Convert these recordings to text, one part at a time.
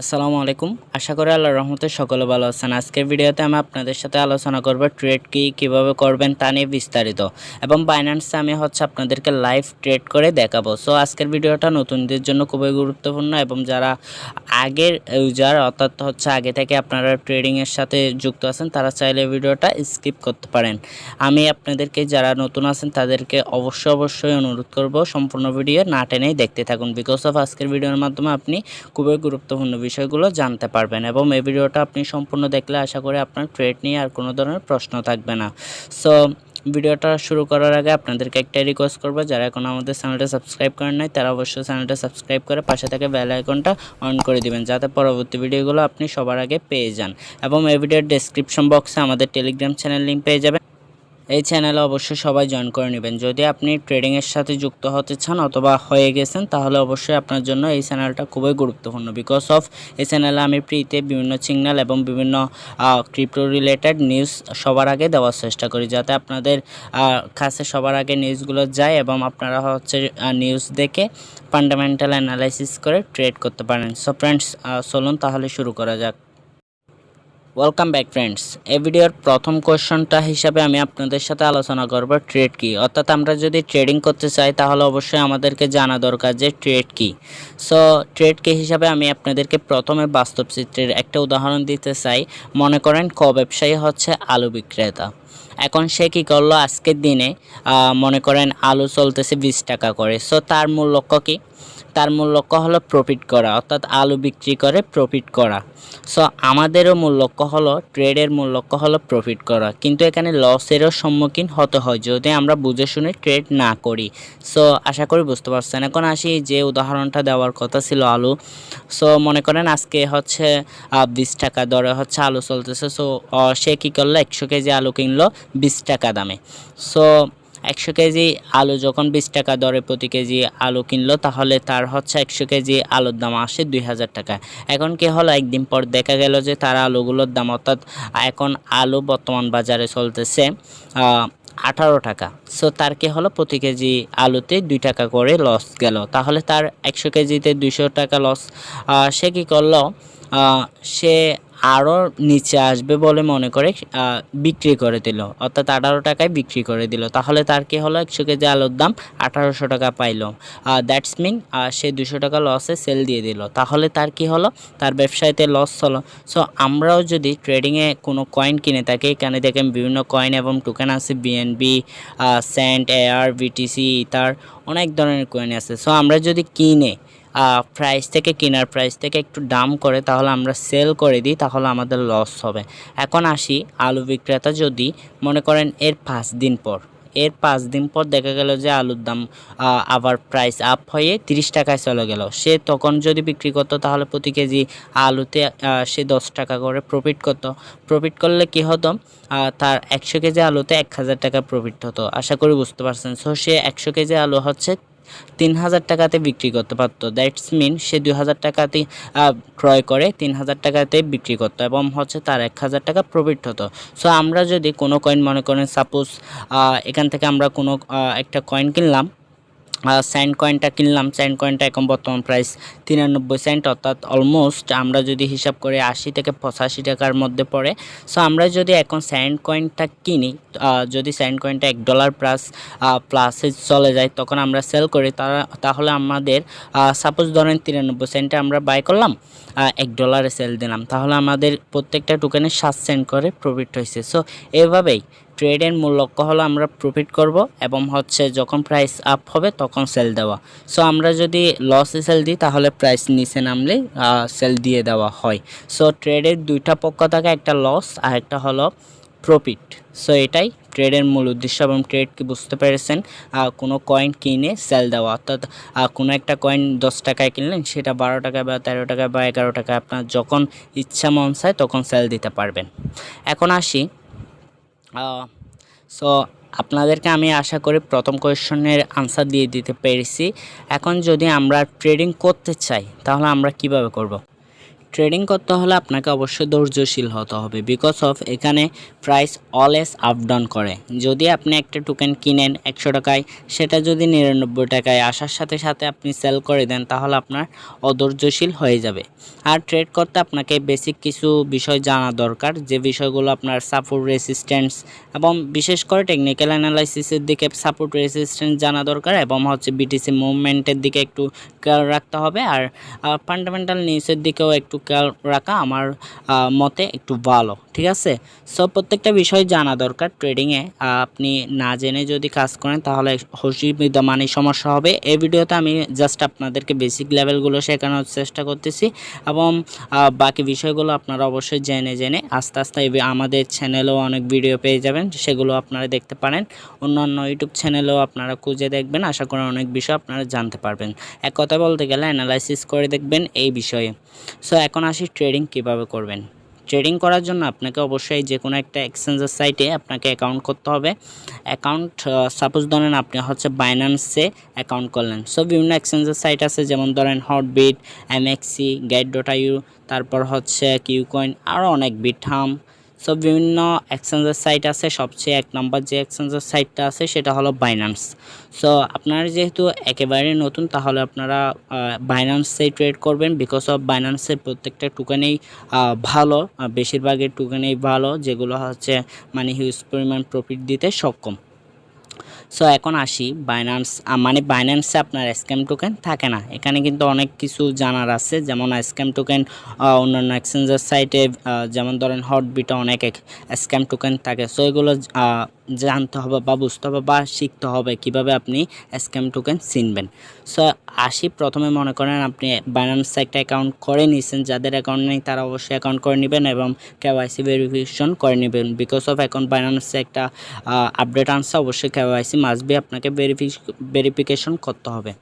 আসসালামু আলাইকুম। আশা করি আল্লাহর রহমতে সকলে ভালো আছেন। আজকের ভিডিওতে আমি আপনাদের সাথে আলোচনা করব ট্রেড কিভাবে করবেন তা নিয়ে বিস্তারিত, এবং বাইন্যান্সে আমি আপনাদেরকে লাইভ ট্রেড করে দেখাবো। সো আজকের ভিডিওটা নতুনদের জন্য খুবই গুরুত্বপূর্ণ, এবং যারা আগের ইউজার অর্থাৎ আগে থেকে আপনারা ট্রেডিংয়ের সাথে যুক্ত আছেন তারা চাইলে ভিডিওটা স্কিপ করতে পারেন। আমি আপনাদেরকে যারা নতুন আছেন তাদেরকে অবশ্যই অনুরোধ করব সম্পূর্ণ ভিডিও না টেনেই দেখতে থাকুন, বিকজ অফ আজকের ভিডিওর মাধ্যমে আপনি খুবই গুরুত্বপূর্ণ বিষয়গুলো জানতে পারবেন, এবং এই ভিডিওটা আপনি সম্পূর্ণ দেখলে আশা করি আপনার ট্রেড নিয়ে আর কোনো ধরনের প্রশ্ন থাকবে না। সো ভিডিওটা শুরু করার আগে আপনাদেরকে একটা রিকোয়েস্ট করব, যারা এখন আমাদের চ্যানেলটা সাবস্ক্রাইব করেন নাই তারা অবশ্যই চ্যানেলটা সাবস্ক্রাইব করে পাশে থেকে বেল আইকনটা অন করে দিবেন, যাতে পরবর্তী ভিডিওগুলো আপনি সবার আগে পেয়ে যান। এবং এই ভিডিওর ডেসক্রিপশন বক্সে আমাদের টেলিগ্রাম চ্যানেল লিঙ্ক পেয়ে যাবেন। এই চ্যানেলে অবশ্যই সবাই জয়েন করে নেবেন। যদি আপনি ট্রেডিংয়ের সাথে যুক্ত হতে চান অথবা হয়ে গেছেন, তাহলে অবশ্যই আপনার জন্য এই চ্যানেলটা খুবই গুরুত্বপূর্ণ, বিকজ অফ এই চ্যানেলে আমি ফ্রিতে বিভিন্ন সিগন্যাল এবং বিভিন্ন ক্রিপ্টো রিলেটেড নিউজ সবার আগে দেওয়ার চেষ্টা করি, যাতে আপনাদের কাছে সবার আগে নিউজগুলো যায় এবং আপনারা নিউজ দেখে ফান্ডামেন্টাল অ্যানালাইসিস করে ট্রেড করতে পারেন। সো ফ্রেন্ডস, চলুন তাহলে শুরু করা যাক। Welcome back friends. এই ভিডিওর প্রথম কোয়েশ্চনটা হিসাবে আমি আপনাদের সাথে আলোচনা করব ট্রেড কি। অর্থাৎ আমরা যদি ট্রেডিং করতে চাই তাহলে অবশ্যই আমাদেরকে জানা দরকার যে ট্রেড কি। সো ট্রেড কি হিসাবে আমি আপনাদেরকে প্রথমে বাস্তব চিত্রের একটা উদাহরণ দিতে চাই। মনে করেন ব্যবসায়ী হচ্ছে আলু বিক্রেতা। এখন সে কী করলো, আজকের দিনে মনে করেন আলু চলতেছে 20 টাকা করে। সো তার মূল লক্ষ্য কী? তার মূল লক্ষ্য হলো প্রফিট করা, অর্থাৎ আলু বিক্রি করে প্রফিট করা। সো আমাদেরও মূল লক্ষ্য হলো, ট্রেডের মূল লক্ষ্য হলো প্রফিট করা, কিন্তু এখানে লসেরও সম্মুখীন হতে হয় যদি আমরা বুঝে শুনে ট্রেড না করি। সো আশা করি বুঝতে পারছেন। এখন আসি যে উদাহরণটা দেওয়ার কথা ছিল আলু। সো মনে করেন আজকে 20 টাকা দরে আলু চলতেছে। সো সে কী করলো, 100 কেজি আলু কিনলো 20 টাকা দামে। সো 100 কেজি আলু যখন 20 টাকা দরে প্রতি কেজি আলু কিনলো, তাহলে তার 100 কেজি আলুর দাম আসে 2000 টাকা। এখন কি হলো, একদিন পর দেখা গেল যে তার আলুগুলোর দাম, অর্থাৎ এখন আলু বর্তমান বাজারে চলতেছে 18 টাকা। সো তার কি হলো, প্রতি কেজি আলুতে 2 টাকা করে লস গেল। তাহলে তার 100 কেজিতে 200 টাকা লস। সে কী করলো, সে আরও নিচে আসবে বলে মনে করে বিক্রি করে দিল, অর্থাৎ 18 টাকায় বিক্রি করে দিল। তাহলে তার কি হলো, 100 কেজি আলুর দাম 1800 টাকা পাইল। দ্যাটস মিন সে 200 টাকা লসে সেল দিয়ে দিল। তাহলে তার কি হলো, তার ব্যবসায়তে লস হলো। সো আমরাও যদি ট্রেডিংয়ে কোনো কয়েন কিনে থাকি, এখানে দেখেন বিভিন্ন কয়েন এবং টোকেন আছে, BNB, sand, AR, BTC, ether, অনেক ধরনের কয়েন আছে। সো আমরা যদি কিনে কেনার প্রাইস থেকে একটু দাম করে তাহলে আমরা সেল করে দিই, তাহলে আমাদের লস হবে। এখন আসি, আলু বিক্রেতা যদি মনে করেন এর 5 দিন পর দেখা গেল যে আলুর দাম আবার প্রাইস আপ হয়ে 30 টাকায় চলে গেল, সে তখন যদি বিক্রি করতো তাহলে প্রতি কেজি আলুতে সে 10 টাকা করে প্রফিট করতো। প্রফিট করলে কি হতো, তার 100 কেজি আলুতে 1000 টাকা প্রফিট হতো। আশা করি বুঝতে পারছেন। সো সে 100 কেজি আলু 3000 টাকাতে বিক্রি করতে পারতো। দ্যাটস মিন সে 2000 টাকাতে ক্রয় করে 3000 টাকাতে বিক্রি করতো, এবং তার 1000 টাকা প্রফিট হতো। সো আমরা যদি কোনো কয়েন মনে করেন, সাপোজ এখান থেকে আমরা কোনো একটা কয়েন কিনলাম, স্যান্ড কয়েনটা কিনলাম। স্যান্ড কয়েনটা এখন বর্তমান প্রাইস 93 সেন্ট, অর্থাৎ অলমোস্ট আমরা যদি হিসাব করে 80 থেকে 85 টাকার মধ্যে পড়ে। সো আমরা যদি এখন স্যান্ড কয়েনটা কিনি, যদি স্যান্ড কয়েনটা $1 প্লাসে চলে যায়, তখন আমরা সেল করি। তাহলে আমাদের সাপোজ ধরেন 93 সেন্টে আমরা বাই করলাম, $1 সেল দিলাম, তাহলে আমাদের প্রত্যেকটা টোকেনে 7 সেন্ট করে প্রফিট হয়েছে। সো এভাবেই ট্রেডের মূল লক্ষ্য হলো আমরা প্রফিট করব, এবং যখন প্রাইস আপ হবে তখন সেল দেওয়া। সো আমরা যদি লসে সেল দিই তাহলে প্রাইস নিচে নামলে সেল দিয়ে দেওয়া হয়। সো ট্রেডের দুইটা পক্ষ থাকে, একটা লস আর একটা হলো প্রফিট। সো এটাই ট্রেডের মূল উদ্দেশ্য, এবং ট্রেড কি বুঝতে পেরেছেন, কোনো কয়েন কিনে সেল দেওয়া, অর্থাৎ কোনো একটা কয়েন 10 টাকায় কিনলেন, সেটা 12 টাকা বা 13 টাকা বা 11 টাকা আপনার যখন ইচ্ছা মন চায় তখন সেল দিতে পারবেন। এখন আসি, সো আপনাদেরকে আমি আশা করি প্রথম কোয়েশ্চনের আনসার দিয়ে দিতে পেরেছি। এখন যদি আমরা ট্রেডিং করতে চাই তাহলে আমরা কিভাবে করব। ট্রেডিং করতে হলে আপনাকে অবশ্যই ধৈর্যশীল হতে হবে, বিকজ অফ এখানে প্রাইস অলওয়েজ আপ ডাউন করে। যদি আপনি একটা টোকেন কিনেন 100 টাকায়, সেটা যদি 99 টাকায় আসার সাথে সাথে আপনি সেল করে দেন, তাহলে আপনার অধৈর্যশীল হয়ে যাবে। আর ট্রেড করতে আপনাকে বেসিক কিছু বিষয় জানা দরকার, যে বিষয়গুলো আপনার সাপোর্ট রেসিস্ট্যান্স এবং বিশেষ করে টেকনিক্যাল অ্যানালাইসিসের দিকে সাপোর্ট রেসিস্ট্যান্স জানা দরকার, এবং হচ্ছে বিটিসি মুভমেন্টের দিকে একটু খেয়াল রাখতে হবে। আর ফান্ডামেন্টাল নিউজের দিকেও একটু খেয়াল রাখা আমার মতে একটু ভালো, ঠিক আছে। সো প্রত্যেকটা বিষয় জানা দরকার ট্রেডিংয়ে। আপনি না জেনে যদি কাজ করেন তাহলে অসুবিধা মানে সমস্যা হবে। এই ভিডিওতে আমি জাস্ট আপনাদেরকে বেসিক লেভেলগুলো শেখানোর চেষ্টা করতেছি, এবং বাকি বিষয়গুলো আপনারা অবশ্যই জেনে আস্তে আস্তে আমাদের চ্যানেলেও অনেক ভিডিও পেয়ে যাবেন, সেগুলো আপনারা দেখতে পারেন। অন্যান্য ইউটিউব চ্যানেলেও আপনারা খুঁজে দেখবেন, আশা করি অনেক বিষয় আপনারা জানতে পারবেন। এক কথা বলতে গেলে অ্যানালাইসিস করে দেখবেন এই বিষয়ে। সো এখন আসি ট্রেডিং কিভাবে করবেন। ট্রেডিং করার জন্য আপনাকে অবশ্যই যে কোনো একটা এক্সচেঞ্জের সাইটে আপনাকে অ্যাকাউন্ট করতে হবে। অ্যাকাউন্ট সাপোজ ধরেন আপনি হচ্ছে বাইন্যান্সে অ্যাকাউন্ট করলেন। সো বিভিন্ন এক্সচেঞ্জের সাইট আছে, যেমন ধরেন হটবিট, এমএক্সি, গেট.ইউ, তারপর হচ্ছে কিউকয়েন, আরও অনেক বিটহাম। সো বিভিন্ন এক্সচেঞ্জের সাইট আছে, সবচেয়ে এক নম্বর যে এক্সচেঞ্জের সাইটটা আছে সেটা হলো বাইন্যান্স। সো আপনারা যেহেতু একেবারে নতুন, তাহলে আপনারা বাইন্যান্সেই ট্রেড করবেন, বিকজ অফ বাইন্যান্সের প্রত্যেকটা টোকেনেই ভালো, বেশিরভাগের টোকেনেই ভালো, যেগুলো হচ্ছে মানে হিউজ পরিমাণ প্রফিট দিতে সক্ষম। সো এখন আসি বাইন্যান্স, মানে বাইন্যান্সে আপনার স্ক্যাম টোকেন থাকে না। এখানে কিন্তু অনেক কিছু জানার আছে, যেমন স্ক্যাম টোকেন অন্যান্য এক্সচেঞ্জের সাইটে যেমন ধরেন হটবিটে অনেক স্ক্যাম টোকেন থাকে। সো এগুলো জানতে হবে বা বুঝতে হবে বা শিখতে হবে কীভাবে আপনি স্ক্যাম টোকেন চিনবেন। সো আসি প্রথমে, মনে করেন আপনি বাইন্যান্সে একটা অ্যাকাউন্ট করে নিয়েছেন, যাদের অ্যাকাউন্ট নেই তারা অবশ্যই অ্যাকাউন্ট করে নেবেন এবং কেওয়াইসি ভেরিফিকেশন করে নেবেন, বিকজ অফ এখন বাইন্যান্সে একটা আপডেট আনছে, অবশ্যই কেওয়াইসি মাস্ট বি আপনাকে ভেরিফিকেশন করতে হবে।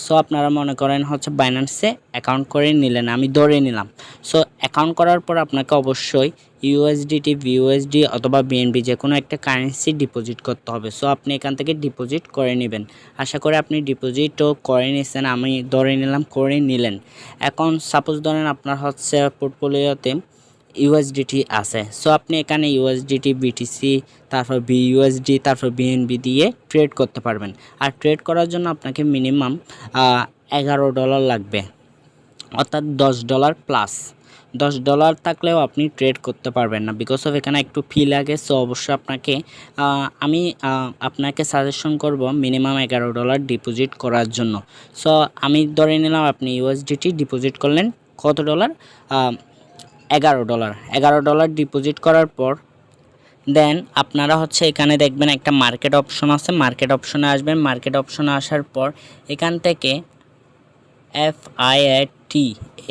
সো আপনারা মনে করেন হচ্ছে বাইন্যান্সে অ্যাকাউন্ট করে নিলেন, আমি ধরে নিলাম। সো অ্যাকাউন্ট করার পর আপনাকে অবশ্যই ইউএসডিটি, ভিউএসডি অথবা বিএনবি যে কোনো একটা কারেন্সি ডিপোজিট করতে হবে। সো আপনি এখান থেকে ডিপোজিট করে নেবেন। আশা করি আপনি ডিপোজিটও করে নিয়েছেন, আমি ধরে নিলাম করে নিলেন। এখন সাপোজ ধরেন আপনার হচ্ছে পোর্টফোলিওতে ইউএসডিটি আছে। সো আপনি এখানে ইউএসডিটি, বিটিসি, তারপর বিইউএসডি, তারপর বিএনবি দিয়ে ট্রেড করতে পারবেন। আর ট্রেড করার জন্য আপনাকে মিনিমাম $11 লাগবে, অর্থাৎ $10 প্লাস। $10 থাকলেও আপনি ট্রেড করতে পারবেন না, বিকজ অফ এখানে একটু ফি লাগে। সো অবশ্যই আমি আপনাকে সাজেশন করব মিনিমাম $11 ডিপোজিট করার জন্য। সো আমি ধরে নিলাম আপনি ইউএসডিটি ডিপোজিট করলেন কত ডলার, $11। $11 ডিপোজিট করার পর দেন আপনারা হচ্ছে এখানে দেখবেন একটা মার্কেট অপশন আছে, মার্কেট অপশনে আসবেন। মার্কেট অপশনে আসার পর এখান থেকে FIAT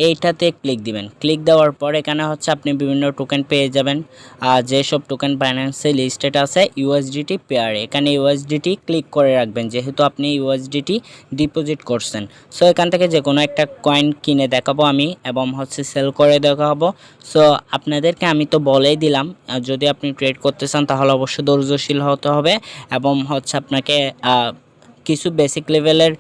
এইটাতে ক্লিক দিবেন। ক্লিক দেওয়ার পর এখানে হচ্ছে আপনি বিভিন্ন টোকেন পেয়ে যাবেন, যেসব টোকেন বাইন্যান্সে লিস্টেড আছে ইউএসডিটি পেয়ার। এখানে ইউএসডিটি ক্লিক করে রাখবেন, যেহেতু আপনি ইউএসডিটি ডিপোজিট করছেন। সো এখান থেকে যে কোনো একটা কয়েন কিনে দেখাবো আমি, এবং হচ্ছে সেল করে দেখাবো। সো আপনাদেরকে আমি তো বলেই দিলাম, যদি আপনি ট্রেড করতে চান তাহলে অবশ্যই ধৈর্যশীল হতে হবে, এবং হচ্ছে আপনাকে কিছু বেসিক লেভেলের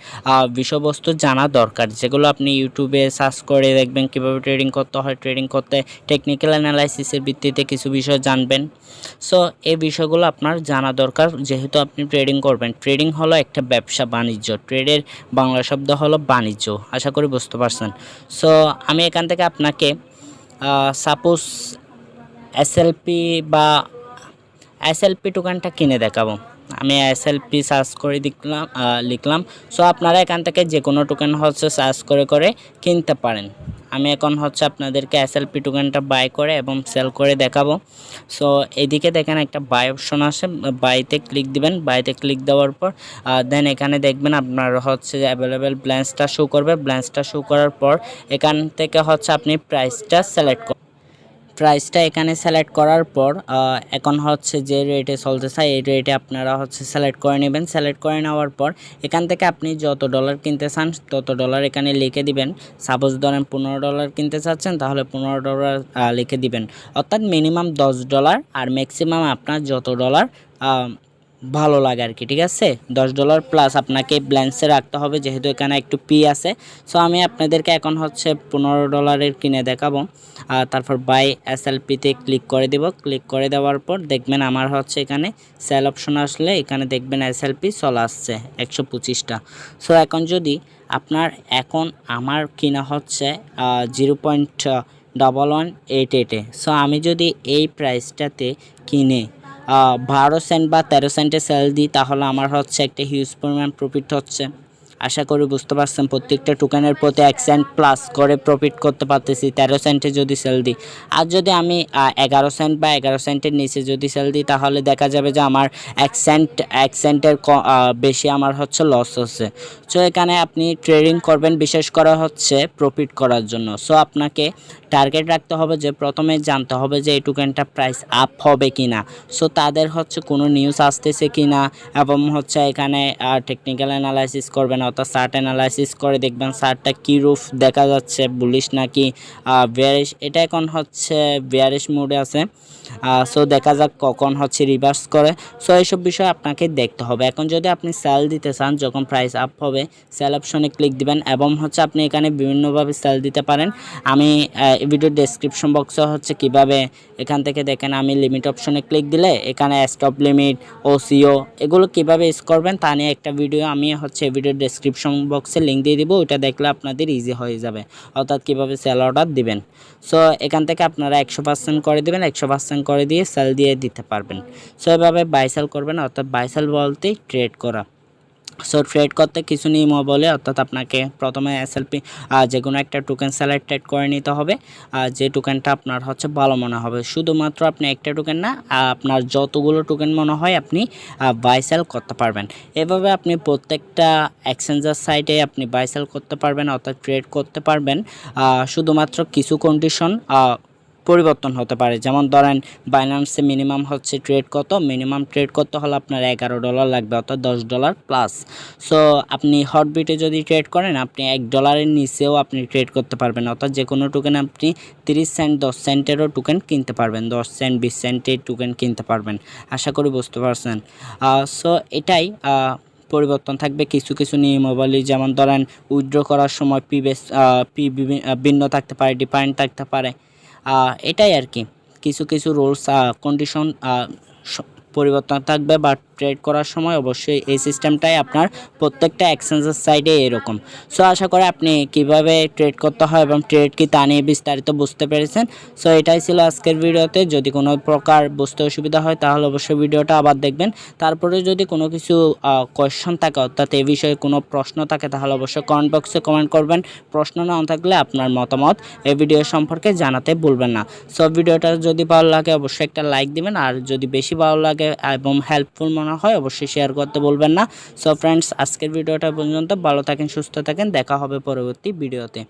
বিষয়বস্তু জানা দরকার, যেগুলো আপনি ইউটিউবে সার্চ করে দেখবেন কীভাবে ট্রেডিং করতে হয়। ট্রেডিং করতে টেকনিক্যাল অ্যানালাইসিসের ভিত্তিতে কিছু বিষয় জানবেন। সো এই বিষয়গুলো আপনার জানা দরকার, যেহেতু আপনি ট্রেডিং করবেন। ট্রেডিং হলো একটা ব্যবসা বাণিজ্য, ট্রেডের বাংলা শব্দ হলো বাণিজ্য, আশা করি বুঝতে পারছেন। সো আমি এখান থেকে আপনাকে সাপোজ এসএলপি টোকেনটা কিনে দেখাবো। আমি এসএলপি সার্চ করে লিখলাম। সো আপনারা এখান থেকে যে কোনো টোকেন হচ্ছে সার্চ করে কিনতে পারেন। আমি এখন হচ্ছে আপনাদেরকে এসএলপি টোকেনটা বাই করে এবং সেল করে দেখাবো। সো এইদিকে দেখেন একটা বাই অপশন আছে, বাইতে ক্লিক দিবেন। বাইতে ক্লিক দেওয়ার পর দেন এখানে দেখবেন আপনার হচ্ছে অ্যাভেলেবেল ব্যালেন্সটা শো করবে। ব্যালেন্সটা শো করার পর এখান থেকে হচ্ছে আপনি প্রাইসটা সিলেক্ট প্রাইসটা এখানে সিলেক্ট করার পর এখন হচ্ছে যে রেটে চলতেছে এই রেটে আপনারা হচ্ছে সিলেক্ট করে নেবেন। সিলেক্ট করে নেওয়ার পর এখান থেকে আপনি যত ডলার কিনতে চান তত ডলার এখানে লিখে দিবেন। সাপোজ ধরেন $15 কিনতে চাচ্ছেন, তাহলে $15 লিখে দিবেন, অর্থাৎ মিনিমাম $10 আর ম্যাক্সিমাম আপনার যত ডলার ভালো লাগে আর কি, ঠিক আছে। $10 প্লাস আপনাকে ব্যালেন্সে রাখতে হবে, যেহেতু এখানে একটু পি আছে। সো আমি আপনাদেরকে এখন হচ্ছে $15 কিনে দেখাবো। তারপর বাই এসএলপিতে ক্লিক করে দিব। ক্লিক করে দেওয়ার পর দেখবেন আমার হচ্ছে এখানে সেল অপশন আসলে এখানে দেখবেন এসএলপি চলে আসছে 125টা। সো এখন যদি আপনার এখন আমার কিনা হচ্ছে 0.1188 সো আমি যদি এই প্রাইসটাতে কিনে 12 সেন্ট বা 13 সেন্টে সেল দিই, তাহলে আমার হচ্ছে একটা হিউজ পরিমাণ প্রফিট হচ্ছে। আশা করি বুঝতে পারছেন, প্রত্যেকটা টোকেনের প্রতি 1 সেন্ট প্লাস করে প্রফিট করতে পারতেছি 13 সেন্টে যদি সেল দিই। আর যদি আমি 11 সেন্ট বা 11 সেন্টের নিচে যদি সেল দিই, তাহলে দেখা যাবে যে আমার 1 সেন্টের বেশি আমার হচ্ছে লস হচ্ছে। সো এখানে আপনি ট্রেডিং করবেন বিশেষ করে হচ্ছে প্রফিট করার জন্য। সো আপনাকে টার্গেট রাখতে হবে যে প্রথমে জানতে হবে যে এই টোকেনটা প্রাইস আপ হবে কিনা। সো তাদের হচ্ছে কোনো নিউজ আসতেছে কিনা, এবং হচ্ছে এখানে টেকনিক্যাল অ্যানালাইসিস করবেন, অর্থাৎ চার্ট অ্যানালাইসিস করে দেখবেন চার্টটা কী রূপ দেখা যাচ্ছে, বুলিশ নাকি বেয়ারিশ। এটা এখন হচ্ছে বেয়ারিশ মোডে আছে। সো দেখা যাক কখন হচ্ছে রিভার্স করে। সো এইসব বিষয় আপনাকে দেখতে হবে। এখন যদি আপনি সেল দিতে চান, যখন প্রাইস আপ হবে সেল অপশনে ক্লিক দিবেন, এবং হচ্ছে আপনি এখানে বিভিন্নভাবে সেল দিতে পারেন। আমি ভিডিও ডেসক্রিপশন বক্সে হচ্ছে কিভাবে এখান থেকে দেখেন, আমি লিমিট অপশনে ক্লিক দিলে এখানে স্টপ লিমিট, ওসিও এগুলো কিভাবে ইউজ করবেন তা নিয়ে একটা ভিডিও আমি হচ্ছে ভিডিও ডেসক্রিপশন বক্সে লিঙ্ক দিয়ে দিব। ওইটা দেখলে আপনাদের ইজি হয়ে যাবে, অর্থাৎ কিভাবে সেল অর্ডার দিবেন। সো এখান থেকে আপনারা 100% করে দিবেন, 100% করে দিয়ে সেল দিয়ে দিতে পারবেন। সো এভাবে বাই সেল করবেন, অর্থাৎ বাই সেল বলতেই ট্রেড করা। সো ট্রেড করতে কিছু নিয়মাবলী, অর্থাৎ আপনাকে প্রথমে এসএলপি যে কোনো একটা টোকেন সিলেক্টেড করে নিতে হবে, যে টোকেনটা আপনার হচ্ছে ভালো মনে হবে। শুধুমাত্র আপনি একটা টোকেন না, আপনার যতগুলো টোকেন মনে হয় আপনি বাই সেল করতে পারবেন। এভাবে আপনি প্রত্যেকটা এক্সচেঞ্জের সাইটে আপনি বাই সেল করতে পারবেন, অর্থাৎ ট্রেড করতে পারবেন। শুধুমাত্র কিছু কন্ডিশন পরিবর্তন হতে পারে। যেমন ধরেন বাইন্যান্সে মিনিমাম হচ্ছে ট্রেড কত, মিনিমাম ট্রেড করতে হলে আপনার $11 লাগবে, অর্থাৎ $10 প্লাস। সো আপনি হটবিটে যদি ট্রেড করেন, আপনি $1 নিচেও আপনি ট্রেড করতে পারবেন, অর্থাৎ যে কোনো টোকেন আপনি 30 সেন্ট 10 সেন্টেরও টোকেন কিনতে পারবেন, 10 সেন্ট 20 সেন্টের টোকেন কিনতে পারবেন। আশা করি বুঝতে পারছেন। সো এটাই পরিবর্তন থাকবে। কিছু কিছু নিয়মাবলী, যেমন ধরেন উইথড্র করার সময় পি ভিন্ন থাকতে পারে, ডিফারেন্ট থাকতে পারে। এটাই আর কি, কিছু কিছু রুলস কন্ডিশন পরিবর্তন থাকবে। বা ট্রেড করার সময় অবশ্যই এই সিস্টেমটাই আপনার প্রত্যেকটা এক্সচেঞ্জের সাইডে এরকম। সো আশা করি আপনি কিভাবে ট্রেড করতে হয় এবং ট্রেড কি তা নিয়ে বিস্তারিত বুঝতে পেরেছেন। সো এটাই ছিল আজকের ভিডিওতে। যদি কোনো প্রকার বুঝতে অসুবিধা হয় তাহলে অবশ্যই ভিডিওটা আবার দেখবেন। তারপরে যদি কোনো কিছু কোয়েশ্চন থাকে, অর্থাৎ এই বিষয়ে কোনো প্রশ্ন থাকে, তাহলে অবশ্যই কমেন্ট বক্সে কমেন্ট করবেন। প্রশ্ন না থাকলে আপনার মতামত এই ভিডিও সম্পর্কে জানাতে ভুলবেন না। সো ভিডিওটা যদি ভালো লাগে অবশ্যই একটা লাইক দিবেন, আর যদি বেশি ভালো লাগে এবং হেল্পফুল মনে হয় অবশ্যই শেয়ার করতে বলবেন না। সো ফ্রেন্ডস, আজকের ভিডিওটা পর্যন্ত। ভালো থাকেন, সুস্থ থাকেন, দেখা হবে পরবর্তী ভিডিওতে।